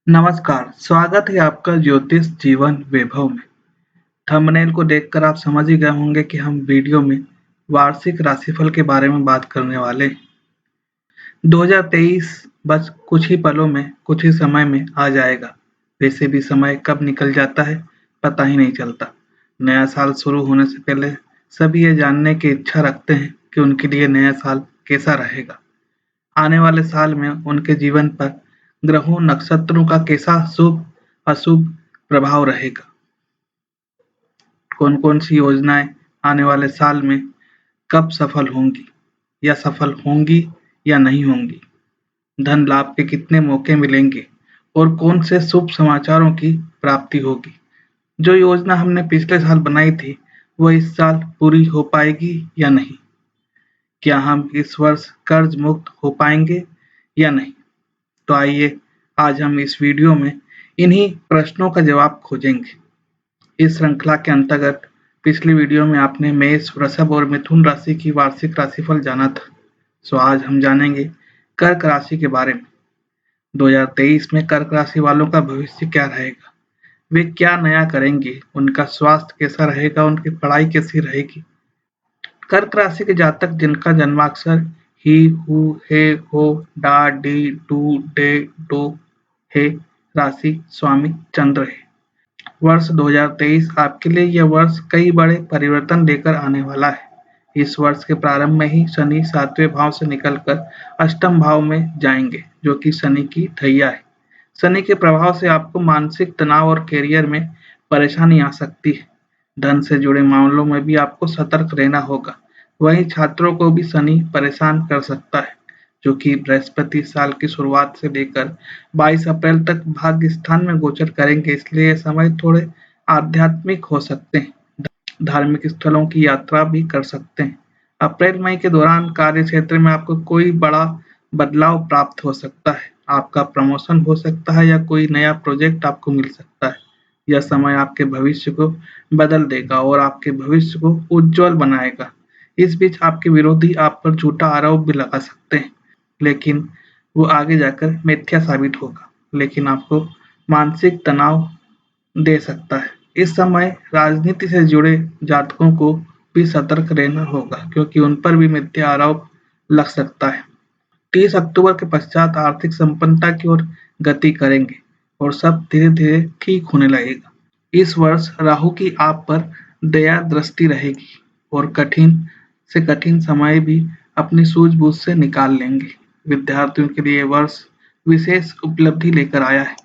नमस्कार, स्वागत है आपका ज्योतिष जीवन वैभव में। थंबनेल को देखकर आप समझ ही गए होंगे कि हम वीडियो में वार्षिक राशिफल के बारे में बात करने वाले हैं। 2023 बस कुछ ही पलों में, कुछ ही समय में आ जाएगा। वैसे भी समय कब निकल जाता है, पता ही नहीं चलता। नया साल शुरू होने से पहले सभी ये जानने की इच्छा रखते हैं कि उनके लिए नया साल कैसा रहेगा। आने वाले साल में उनके जीवन पर ग्रहों नक्षत्रों का कैसा शुभ अशुभ प्रभाव रहेगा, कौन कौन सी योजनाएं आने वाले साल में कब सफल होंगी या सफल होंगी या नहीं होंगी, धन लाभ के कितने मौके मिलेंगे और कौन से शुभ समाचारों की प्राप्ति होगी। जो योजना हमने पिछले साल बनाई थी वो इस साल पूरी हो पाएगी या नहीं, क्या हम इस वर्ष कर्ज मुक्त हो पाएंगे या नहीं। तो आइए आज हम इस वीडियो में इन्हीं प्रश्नों का जवाब खोजेंगे। इस श्रृंखला के अंतर्गत पिछली वीडियो में आपने मेष, वृषभ और मिथुन राशि की वार्षिक राशिफल जाना था। सो आज हम जानेंगे कर्क राशि के बारे में। 2023 में कर्क राशि वालों का भविष्य क्या रहेगा, वे क्या नया करेंगे, उनका स्वास्थ्य कैसा रहेगा, उनकी पढ़ाई कैसी रहेगी। कर्क राशि के जातक जिनका जन्माक्षर ही, हु, हे, हो, डा, डी, डू, डे, डो है, राशि स्वामी चंद्र है। वर्ष 2023 आपके लिए यह वर्ष कई बड़े परिवर्तन लेकर आने वाला है। इस वर्ष के प्रारंभ में ही शनि 7वें भाव से निकलकर अष्टम भाव में जाएंगे, जो कि शनि की ढैया है। शनि के प्रभाव से आपको मानसिक तनाव और कैरियर में परेशानी आ सकती है। धन से जुड़े मामलों में भी आपको सतर्क रहना होगा। वहीं छात्रों को भी शनि परेशान कर सकता है, जो कि बृहस्पति साल की शुरुआत से लेकर 22 अप्रैल तक भाग्य स्थान में गोचर करेंगे, इसलिए ये समय थोड़े आध्यात्मिक हो सकते हैं। धार्मिक स्थलों की यात्रा भी कर सकते हैं। अप्रैल मई के दौरान कार्य क्षेत्र में आपको कोई बड़ा बदलाव प्राप्त हो सकता है। आपका प्रमोशन हो सकता है या कोई नया प्रोजेक्ट आपको मिल सकता है। यह समय आपके भविष्य को बदल देगा और आपके भविष्य को उज्जवल बनाएगा। इस बीच आपके विरोधी आप पर झूठा आरोप भी लगा सकते हैं, लेकिन वो आगे जाकर मिथ्या साबित होगा, लेकिन आपको मानसिक तनाव दे सकता है। इस समय राजनीति से जुड़े जातकों को भी सतर्क रहना होगा, क्योंकि उन पर भी मिथ्या आरोप लग सकता है। 30 अक्टूबर के पश्चात आर्थिक संपन्नता की ओर गति करेंगे और सब धीरे-धीरे ठीक होने लगेगा। इस वर्ष राहु की आप पर दया दृष्टि रहेगी और कठिन से कठिन समय भी अपनी सूझबूझ से निकाल लेंगे। विद्यार्थियों के लिए वर्ष विशेष उपलब्धि लेकर आया है।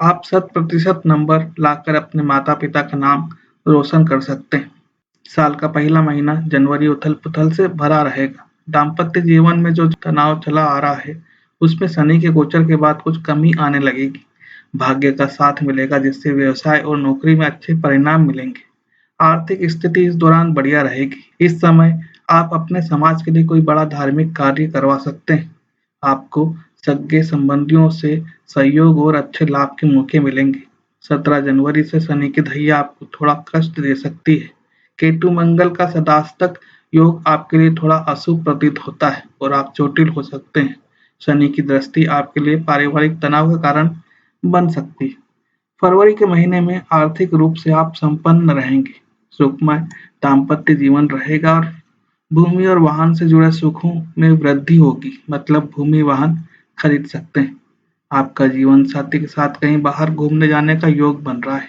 आप 100% नंबर लाकर अपने माता-पिता का नाम रोशन कर सकते हैं। साल का पहला महीना जनवरी उथल-पुथल से भरा रहेगा। दाम्पत्य जीवन में जो तनाव चला आ रहा है, उसमें शनि के गोचर के बाद कुछ कमी आने लगेगी। भाग्य का साथ मिलेगा, जिससे व्यवसाय और नौकरी में अच्छे परिणाम मिलेंगे। आर्थिक स्थिति इस दौरान बढ़िया रहेगी। इस समय आप अपने समाज के लिए कोई बड़ा धार्मिक कार्य करवा सकते हैं। आपको सगे संबंधियों से सहयोग और अच्छे लाभ के मौके मिलेंगे। 17 जनवरी से शनि की ढैया आपको थोड़ा कष्ट दे सकती है। केतु मंगल का सदाष्टक योग आपके लिए थोड़ा अशुभ प्रतीत होता है और आप चोटिल हो सकते हैं। शनि की दृष्टि आपके लिए पारिवारिक तनाव का कारण बन सकती है। फरवरी के महीने में आर्थिक रूप से आप संपन्न रहेंगे। सुखमय दाम्पत्य जीवन रहेगा और भूमि और वाहन से जुड़े सुखों में वृद्धि होगी, मतलब भूमि वाहन खरीद सकते हैं। आपका जीवन साथी के साथ कहीं बाहर घूमने जाने का योग बन रहा है।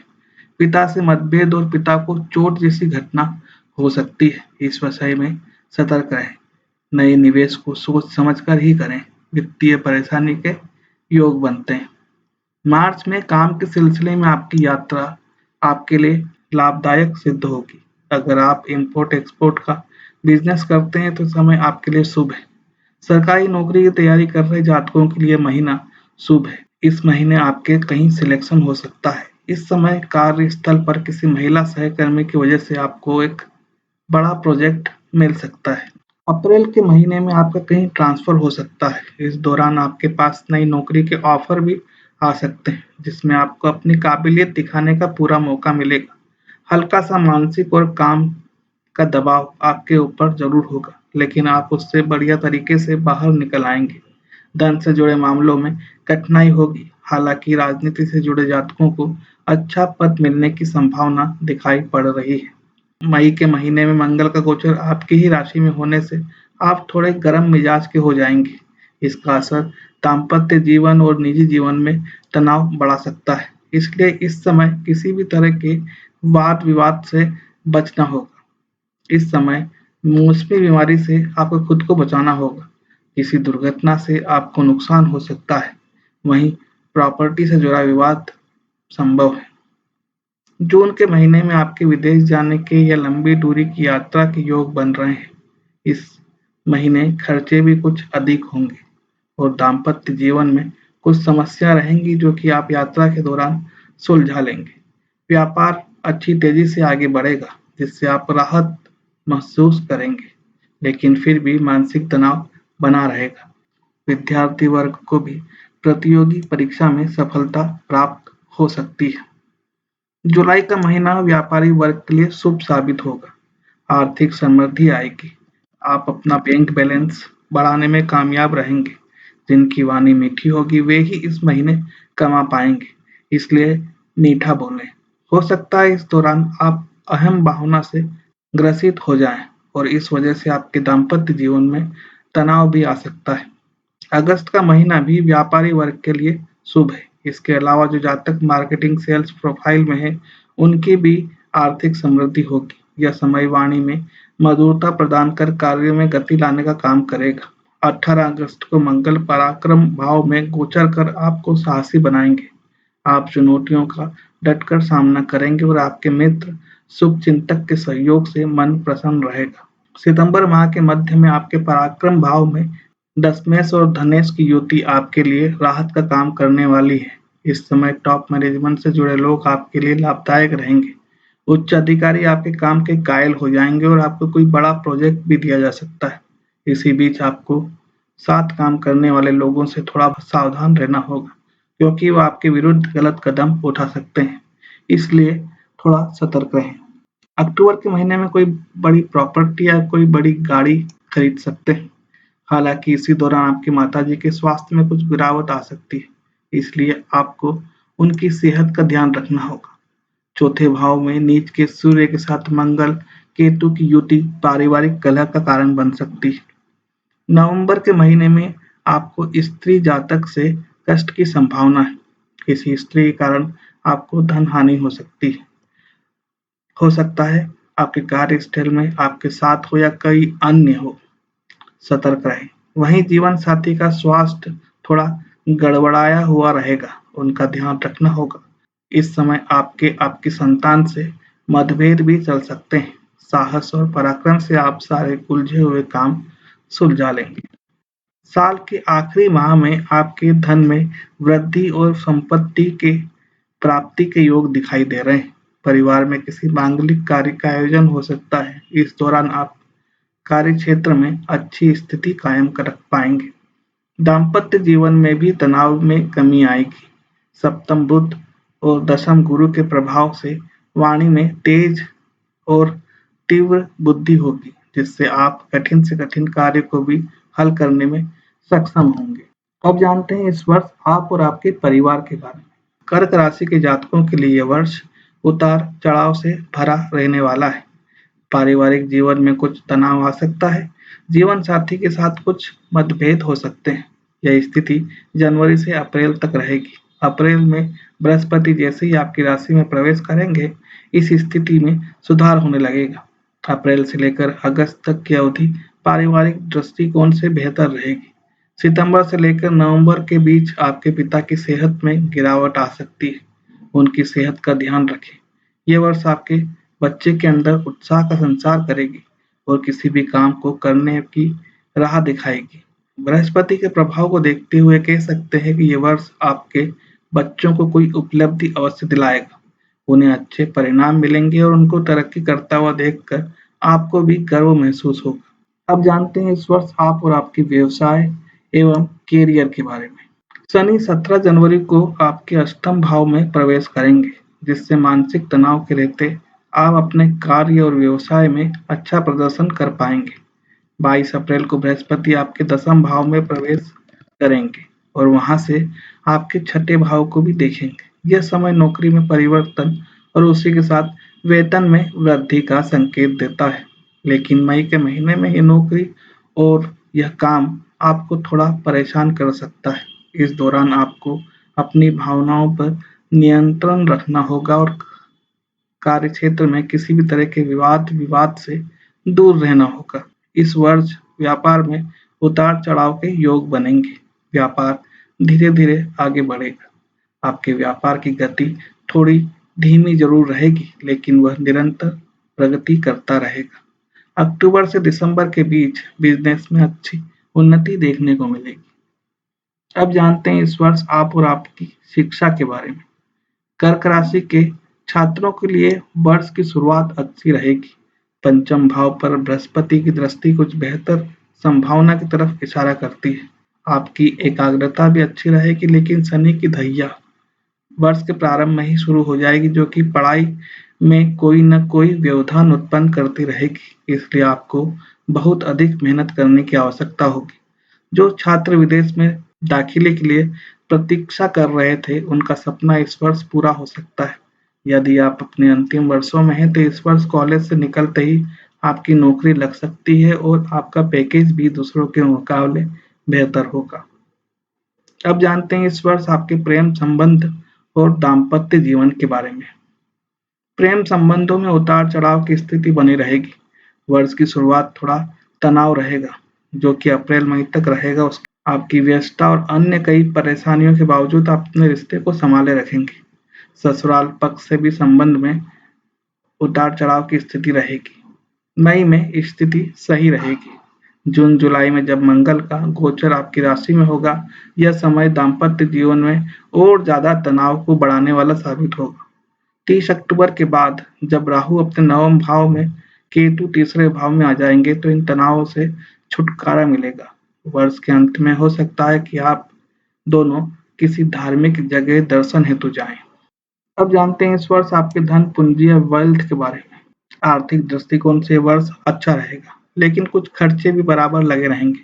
पिता से मतभेद और पिता को चोट जैसी घटना हो सकती है। इस विषय में सतर्क रहें। नए निवेश को सोच समझकर ही करें। वित्तीय परेशानी के योग बनते हैं। मार्च में काम के सिलसिले में आपकी यात्रा आपके लिए लाभदायक सिद्ध होगी। अगर आप इंपोर्ट एक्सपोर्ट का बिजनेस करते हैं तो समय आपके लिए शुभ है। सरकारी नौकरी की तैयारी कर रहे जातकों के लिए महीना शुभ है। इस महीने आपके कहीं सिलेक्शन हो सकता है। इस समय कार्यस्थल पर किसी महिला सहकर्मी की वजह से आपको एक बड़ा प्रोजेक्ट मिल सकता है। अप्रैल के महीने में आपका कहीं ट्रांसफर हो सकता है। इस दौरान आपके पास नई नौकरी के ऑफर भी आ सकते हैं, जिसमें आपको अपनी काबिलियत दिखाने का पूरा मौका मिलेगा। हल्का सा मानसिक और काम का दबाव आपके ऊपर जरूर होगा, लेकिन आप उससे बढ़िया तरीके से बाहर निकल आएंगे। धन से जुड़े मामलों में कठिनाई होगी। हालांकि राजनीति से जुड़े जातकों को अच्छा पद मिलने की संभावना दिखाई पड़ रही है। मई के महीने में मंगल का गोचर आपकी ही राशि में होने से आप थोड़े गर्म मिजाज के हो जाएंगे। इसका असर दाम्पत्य जीवन और निजी जीवन में तनाव बढ़ा सकता है, इसलिए इस समय किसी भी तरह के वाद विवाद से बचना होगा। इस समय मौसमी बीमारी से आपको खुद को बचाना होगा। किसी दुर्घटना से आपको नुकसान हो सकता है। वहीं प्रॉपर्टी से जुड़ा विवाद संभव है। जून के महीने में आपके विदेश जाने के या लंबी दूरी की यात्रा के योग बन रहे हैं। इस महीने खर्चे भी कुछ अधिक होंगे और दाम्पत्य जीवन में कुछ समस्या रहेंगी जो कि आप यात्रा के दौरान सुलझा लेंगे। व्यापार अच्छी तेजी से आगे बढ़ेगा जिससे आप राहत महसूस करेंगे, लेकिन फिर भी मानसिक तनाव बना रहेगा। विद्यार्थी वर्ग को भी प्रतियोगी परीक्षा में सफलता प्राप्त हो सकती है। जुलाई का महीना व्यापारी वर्ग के लिए शुभ साबित होगा। आर्थिक समृद्धि आएगी। आप अपना बैंक बैलेंस बढ़ाने में कामयाब रहेंगे। जिनकी वाणी मीठी होगी वे ही इस महीने कमा पाएंगे, इसलिए मीठा बोलें। हो सकता है इस दौरान आप अहम भावना से ग्रसित हो जाएं और इस वजह से आपके दाम्पत्य जीवन में तनाव भी आ सकता है। अगस्त का महीना भी व्यापारी वर्ग के लिए शुभ है। इसके अलावा जो जातक मार्केटिंग सेल्स प्रोफाइल में है उनकी भी आर्थिक समृद्धि होगी। यह समय वाणी में मधुरता प्रदान कर कार्यों में गति लाने का काम करेगा। 18 अगस्त को मंगल पराक्रम भाव में गोचर कर आपको साहसी बनाएंगे। आप चुनौतियों का डटकर सामना करेंगे और आपके मित्र शुभचिंतक के सहयोग से मन प्रसन्न रहेगा। सितंबर माह के मध्य में आपके पराक्रम भाव में दशमेश और धनेश की युति आपके लिए राहत का काम करने वाली है। इस समय टॉप मैनेजमेंट से जुड़े लोग आपके लिए लाभदायक रहेंगे। उच्च अधिकारी आपके काम के कायल हो जाएंगे और आपको कोई बड़ा प्रोजेक्ट भी दिया जा सकता है। इसी बीच आपको साथ काम करने वाले लोगों से थोड़ा सावधान रहना होगा क्योंकि वो आपके विरुद्ध गलत कदम उठा सकते हैं, इसलिए थोड़ा सतर्क रहें। अक्टूबर के महीने में कोई बड़ी प्रॉपर्टी या कोई बड़ी गाड़ी खरीद सकते हैं। हालांकि इसी दौरान आपकी माताजी के स्वास्थ्य में कुछ गिरावट आ सकती है, इसलिए आपको उनकी सेहत का ध्यान रखना होगा। चौथे भाव में नीच के सूर्य के साथ मंगल केतु की युति पारिवारिक कलह का कारण बन सकती है। नवंबर के महीने में आपको स्त्री जातक से कष्ट की संभावना है। किसी स्त्री के कारण आपको धन हानि हो सकता है आपके कार्यस्थल में आपके साथ हो या कई अन्य हो। सतर्क रहें। वहीं जीवन साथी का स्वास्थ्य थोड़ा गड़बड़ाया हुआ रहेगा, उनका ध्यान रखना होगा। इस समय आपकी संतान से मतभेद भी चल सकते हैं। साहस और पराक्रम से आप सारे उलझे हुए काम सुलझा लेंगे। साल के आखिरी माह में आपके धन में वृद्धि और संपत्ति के प्राप्ति के योग दिखाई दे रहे हैं। परिवार में किसी मांगलिक कार्य का आयोजन हो सकता है। इस दौरान आप कार्य क्षेत्र में अच्छी स्थिति कायम कर रख पाएंगे। दाम्पत्य जीवन में भी तनाव में कमी आएगी। सप्तम बुध और दशम गुरु के प्रभाव से वाणी में तेज और तीव्र बुद्धि होगी, जिससे आप कठिन से कठिन कार्य को भी हल करने में सक्षम होंगे। अब जानते हैं इस वर्ष आप और आपके परिवार के बारे में। कर्क राशि के जातकों के लिए यह वर्ष उतार चढ़ाव से भरा रहने वाला है। पारिवारिक जीवन में कुछ तनाव आ सकता है। जीवन साथी के साथ कुछ मतभेद हो सकते हैं। यह स्थिति जनवरी से अप्रैल तक रहेगी। अप्रैल में बृहस्पति जैसे ही आपकी राशि में प्रवेश करेंगे, इस स्थिति में सुधार होने लगेगा। अप्रैल से लेकर अगस्त तक की अवधि पारिवारिक दृष्टिकोण से बेहतर रहेगी। सितंबर से लेकर नवंबर के बीच आपके पिता की सेहत में गिरावट आ सकती है। उनकी सेहत का ध्यान रखें। यह वर्ष आपके बच्चे के अंदर उत्साह का संचार करेगी और किसी भी काम को करने की राह दिखाएगी। बृहस्पति के प्रभाव को देखते हुए कह सकते हैं कि यह वर्ष आपके बच्चों को कोई उपलब्धि अवश्य दिलाएगा। उन्हें अच्छे परिणाम मिलेंगे और उनको तरक्की करता हुआ देखकर आपको भी गर्व महसूस होगा। अब जानते हैं इस वर्ष आप और आपके व्यवसाय एवं कैरियर के बारे में। शनि 17 जनवरी को आपके अष्टम भाव में प्रवेश करेंगे, जिससे मानसिक तनाव के रहते आप अपने कार्य और व्यवसाय में अच्छा प्रदर्शन कर पाएंगे। 22 अप्रैल को बृहस्पति आपके दसम भाव में प्रवेश करेंगे और वहां से आपके छठे भाव को भी देखेंगे। यह समय नौकरी में परिवर्तन और उसी के साथ वेतन में वृद्धि का संकेत देता है। लेकिन मई के महीने में ये नौकरी और यह काम आपको थोड़ा परेशान कर सकता है। इस दौरान आपको अपनी भावनाओं पर नियंत्रण रखना होगा और कार्यक्षेत्र में किसी भी तरह के विवाद से दूर रहना होगा। इस वर्ष व्यापार में उतार-चढ़ाव के योग बनेंगे। व्यापार धीरे-धीरे आगे बढ़ेगा। आपके व्यापार की गति थोड़ी धीमी जरूर रहेगी, लेकिन वह निरंतर प्रगति करता रहेगा। अक्टूबर से दिसंबर के बीच बिजनेस में अच्छी उन्नति देखने को मिलेगी। अब जानते हैं इस वर्ष आप और आपकी शिक्षा के बारे में। कर्क राशि के छात्रों के लिए वर्ष की शुरुआत अच्छी रहेगी। पंचम भाव पर बृहस्पति की दृष्टि कुछ बेहतर संभावना की तरफ इशारा करती है। आपकी एकाग्रता भी अच्छी रहेगी, लेकिन शनि की धैया वर्ष के प्रारंभ में ही शुरू हो जाएगी, जो कि पढ़ाई में कोई न कोई व्यवधान उत्पन्न करती रहेगी। इसलिए आपको बहुत अधिक मेहनत करने की आवश्यकता होगी। जो छात्र विदेश में दाखिले के लिए प्रतीक्षा कर रहे थे, उनका सपना इस वर्ष पूरा हो सकता है। यदि आप अपने अंतिम वर्षों में हैं, तो इस वर्ष कॉलेज से निकलते ही आपकी नौकरी लग सकती है और आपका पैकेज भी दूसरों के मुकाबले बेहतर होगा। अब जानते हैं इस वर्ष आपके प्रेम संबंध और दाम्पत्य जीवन के बारे में। प्रेम संबंधों में उतार-चढ़ाव की स्थिति बनी रहेगी। वर्ष की शुरुआत थोड़ा तनाव रहेगा, जो कि अप्रैल-मई तक रहेगा। आपकी व्यस्तता और अन्य कई परेशानियों के बावजूद आप अपने रिश्ते को संभाले रखेंगे। ससुराल पक्ष से भी संबंध में उतार-चढ़ाव की स्थिति रहेगी। मई में स्थिति सही रहेगी। जून-जुलाई में जब मंगल का गोचर आपकी राशि में होगा, यह समय दाम्पत्य जीवन में और ज़्यादा तनाव को बढ़ाने वाला साबित होगा। 30 अक्टूबर के बाद जब राहु अपने नवम भाव में, केतु तीसरे भाव में आ जाएंगे, तो इन तनावों से छुटकारा मिलेगा। वर्ष के अंत में हो सकता है कि आप दोनों किसी धार्मिक जगह दर्शन हेतु जाएं। अब जानते हैं इस वर्ष आपके धन पूंजी या वेल्थ के बारे में। आर्थिक दृष्टिकोण से वर्ष अच्छा रहेगा, लेकिन कुछ खर्चे भी बराबर लगे रहेंगे।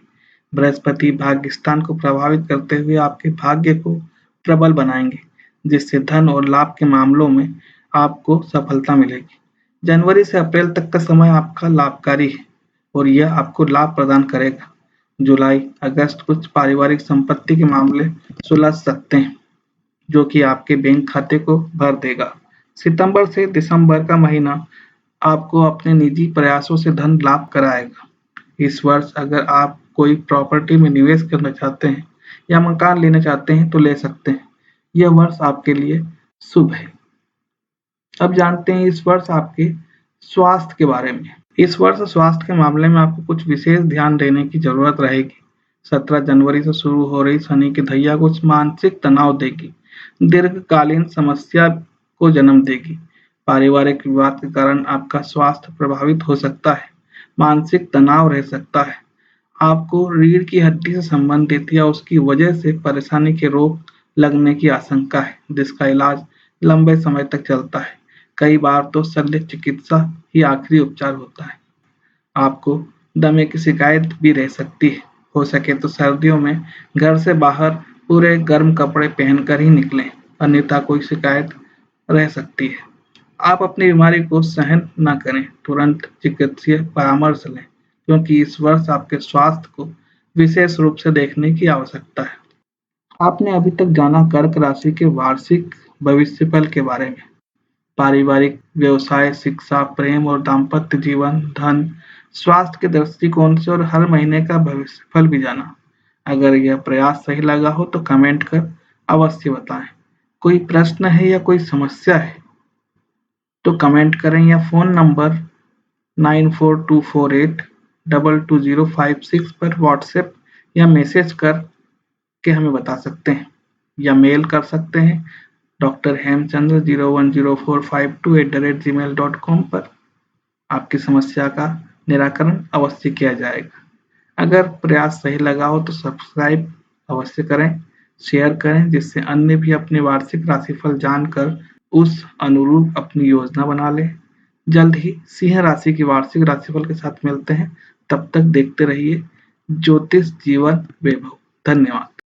बृहस्पति भाग्य स्थान को प्रभावित करते हुए आपके भाग्य को प्रबल बनाएंगे, जिससे धन और लाभ के मामलों में आपको सफलता मिलेगी। जनवरी से अप्रैल तक का समय आपका लाभकारी है और यह आपको लाभ प्रदान करेगा। जुलाई अगस्त कुछ पारिवारिक संपत्ति के मामले सुलझ सकते हैं, जो कि आपके बैंक खाते को भर देगा। सितंबर से दिसंबर का महीना आपको अपने निजी प्रयासों से धन लाभ कराएगा। इस वर्ष अगर आप कोई प्रॉपर्टी में निवेश करना चाहते हैं या मकान लेना चाहते हैं, तो ले सकते हैं। यह वर्ष आपके लिए शुभ है। अब जानते हैं इस वर्ष आपके स्वास्थ्य के बारे में। इस वर्ष स्वास्थ्य के मामले में आपको कुछ विशेष ध्यान देने की जरूरत रहेगी। 17 जनवरी से शुरू हो रही शनि की धैया कुछ मानसिक तनाव देगी, दीर्घकालीन समस्या को जन्म देगी। पारिवारिक विवाद के कारण आपका स्वास्थ्य प्रभावित हो सकता है, मानसिक तनाव रह सकता है। आपको रीढ़ की हड्डी से संबंधित या उसकी वजह से परेशानी के रोग लगने की आशंका है, जिसका इलाज लंबे समय तक चलता है। कई बार तो शल्य चिकित्सा ही आखिरी उपचार होता है। आपको दमे की शिकायत भी रह सकती है। हो सके तो सर्दियों में घर से बाहर पूरे गर्म कपड़े पहनकर ही निकलें, अन्यथा कोई शिकायत रह सकती है। आप अपनी बीमारी को सहन न करें, तुरंत चिकित्सीय परामर्श लें, क्योंकि इस वर्ष आपके स्वास्थ्य को विशेष रूप से देखने की आवश्यकता है। आपने अभी तक जाना कर्क राशि के वार्षिक भविष्यफल के बारे में। पारिवारिक, व्यवसाय, शिक्षा, प्रेम और दाम्पत्य जीवन, धन, स्वास्थ्य के दृष्टिकोण से और हर महीने का भविष्यफल भी जाना। अगर यह प्रयास सही लगा हो तो कमेंट कर अवश्य बताएं। कोई प्रश्न है या कोई समस्या है तो कमेंट करें या फ़ोन नंबर 9424822056 पर व्हाट्सएप या मैसेज कर के हमें बता सकते हैं, या मेल कर सकते हैं drhemchandra010452@gmail.com पर। आपकी समस्या का निराकरण अवश्य किया जाएगा। अगर प्रयास सही लगा हो तो सब्सक्राइब अवश्य करें, शेयर करें, जिससे अन्य भी अपने वार्षिक राशिफल जानकर उस अनुरूप अपनी योजना बना लें। जल्द ही सिंह राशि की वार्षिक राशिफल के साथ मिलते हैं। तब तक देखते रहिए ज्योतिष जीवन वैभव। धन्यवाद।